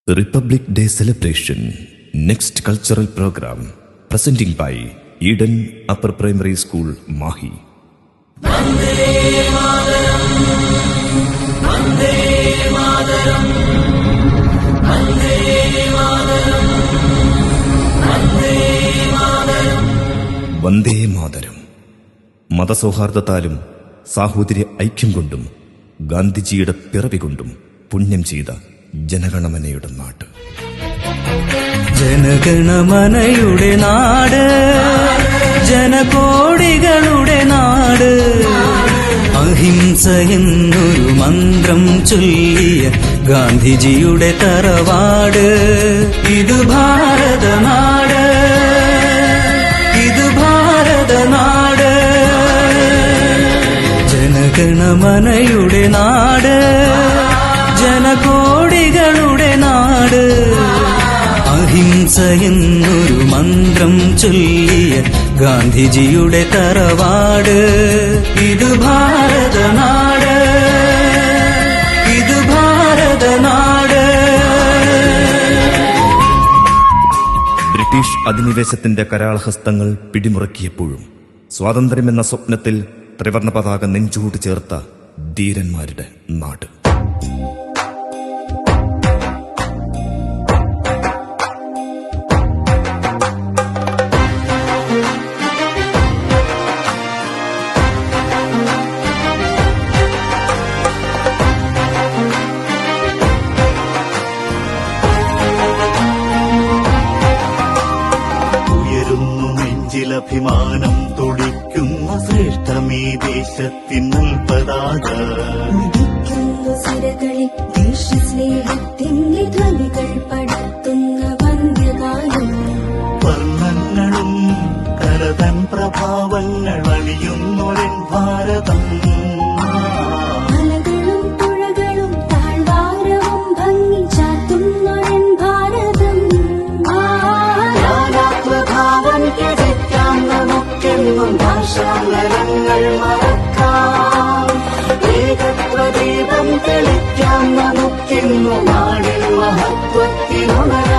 Republic Day celebration. Next cultural program. Presenting by Eden Upper Primary School, Mahi. Vande Mataram, Vande Mataram, Vande Mataram, Vande Mataram. Vande Mataram. മതസൗഹാർദ്ദത്താലും സാഹോദര്യ ഐക്യം കൊണ്ടും ഗാന്ധിജിയുടെ പിറവി കൊണ്ടും പുണ്യം ചെയ്ത ജനഗണമനയുടെ നാട്. ജനഗണമനയുടെ നാട്, ജനകോടികളുടെ നാട്, അഹിംസ എന്നൊരു മന്ത്രം ചൊല്ലിയ ഗാന്ധിജിയുടെ തറവാട്. ഇത് ഭാരതനാട്, ഇത് ഭാരതനാട്. ജനഗണമനയുടെ നാട്, ജനകോടികളുടെ നാട്, അഹിംസ എന്നൊരു മന്ത്രം ചൊല്ലിയ ഗാന്ധിജിയുടെ തറവാട്. ഇത് ഭാരതനാട്, ഇത് ഭാരതനാട്. ബ്രിട്ടീഷ് അധിനിവേശത്തിന്റെ കരാളഹസ്തങ്ങൾ പിടിമുറക്കിയപ്പോഴും സ്വാതന്ത്ര്യമെന്ന സ്വപ്നത്തിൽ ത്രിവർണ പതാക നെഞ്ചോട് ചേർത്ത ധീരന്മാരുടെ നാട്. ഭിമാനം തുടിക്കുന്ന ശ്രേഷ്ഠമീ ദേശത്തിൻ പതാക. സിരകളിൽ ദേശസ്നേഹത്തിന്റെ ധ്വനികൾ പടർത്തുന്ന വന്ധ്യഗാനം. വർണ്ണങ്ങളും കരതൻ പ്രഭാവങ്ങൾ അണിയുന്നൊരൻ ഭാരതം. മലകളും പുഴകളും താഴ്വാരവും ഭംഗി ചാത്തുന്നൊരൻ ഭാരതം. ഭാഷാന്തരങ്ങൾ മറക്കാം, ഏകത്വദീപം തെളിക്കാം, നമുക്കിന്നു നാടിൽ മഹത്വത്തിനുണരാം.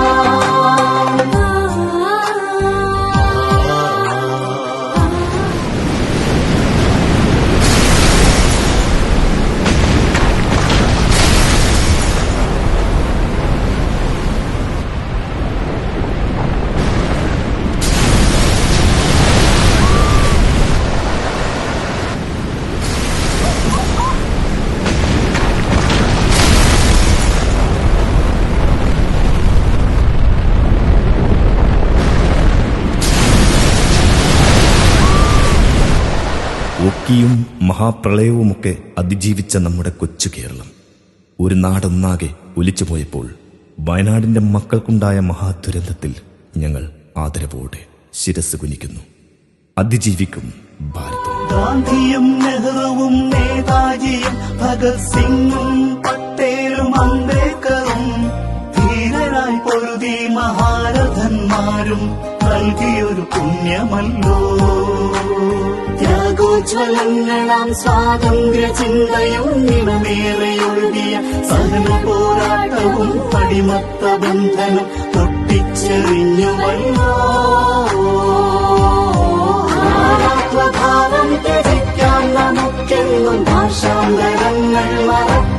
ഒക്കിയും മഹാപ്രളയവുമൊക്കെ അതിജീവിച്ച നമ്മുടെ കൊച്ചു കേരളം ഒരു നാടൊന്നാകെ ഒലിച്ചുപോയപ്പോൾ വയനാടിന്റെ മക്കൾക്കുണ്ടായ മഹാദുരന്തത്തിൽ ഞങ്ങൾ ആദരവോടെ ശിരസ് കുനിക്കുന്നു. അതിജീവിക്കും ഭാരതം. ഗാന്ധിയും നെഹ്റുവും നേതാജിയും ഭഗത് സിംഗും പട്ടേലും അംബേദ്കറും ധീരരായി പൊരുതി മഹാരഥന്മാരും നൽകിയൊരു പുണ്യമല്ലോ. ത്യാഗോജ്വലങ്ങളാം സ്വാതന്ത്ര്യ ചിന്തയും നിറമേറെയൊഴുകിയ സഹന പോരാട്ടവും അടിമത്ത ബന്ധനം പൊട്ടിച്ചെറിഞ്ഞുവല്ലോ. ഭാവം ത്യജിക്കാൻ നമുക്കെന്നും ഭാഷാന്തരങ്ങൾ മറക്കാം.